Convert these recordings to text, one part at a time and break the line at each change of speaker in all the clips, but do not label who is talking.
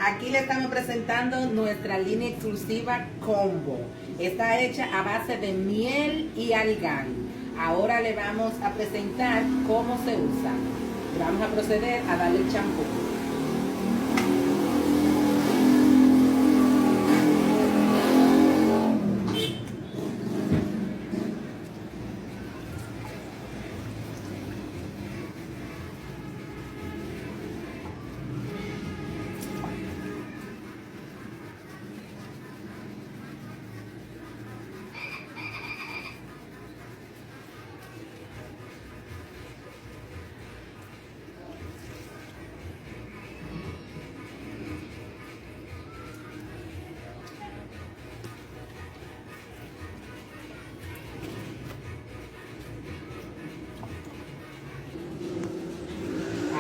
Aquí le estamos presentando nuestra línea exclusiva Combo. Está hecha a base de miel y argán. Ahora le vamos a presentar cómo se usa. Vamos a proceder a darle el champú.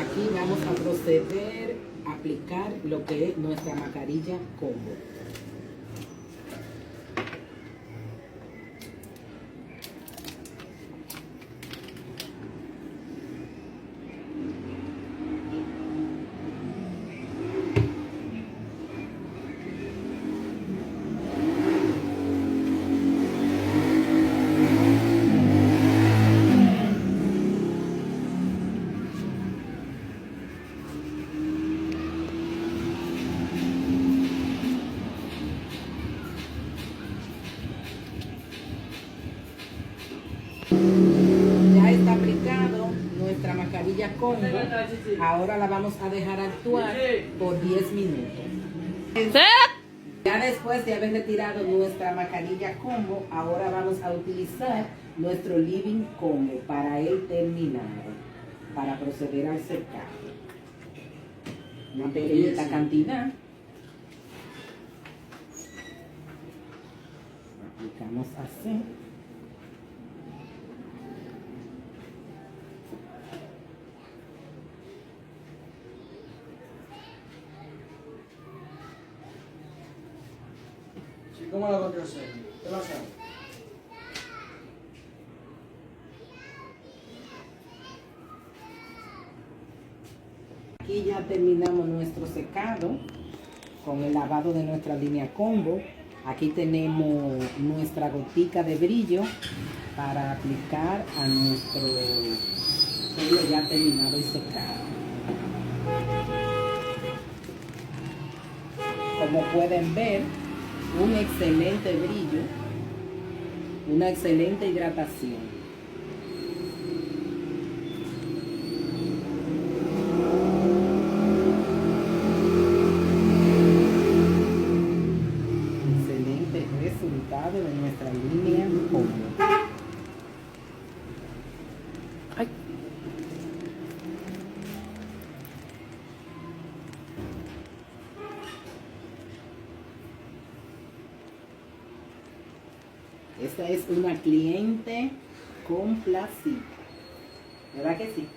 Aquí vamos a proceder a aplicar lo que es nuestra mascarilla Combo. Ya está aplicado nuestra mascarilla Combo. Ahora la vamos a dejar actuar por 10 minutos. Ya después de haber retirado nuestra mascarilla Combo, ahora vamos a utilizar nuestro Living Combo para el terminado, para proceder al secado. Una pequeñita cantidad. Aplicamos así.
¿Cómo la voy a hacer? ¿Qué vas a hacer?
Aquí ya terminamos nuestro secado con el lavado de nuestra línea Combo. Aquí tenemos nuestra gotica de brillo para aplicar a nuestro pelo ya terminado y secado. Como pueden ver, un excelente brillo, una excelente hidratación. Excelente resultado de nuestra línea Combo. Ay. Esta es una cliente complacida. ¿Verdad que sí?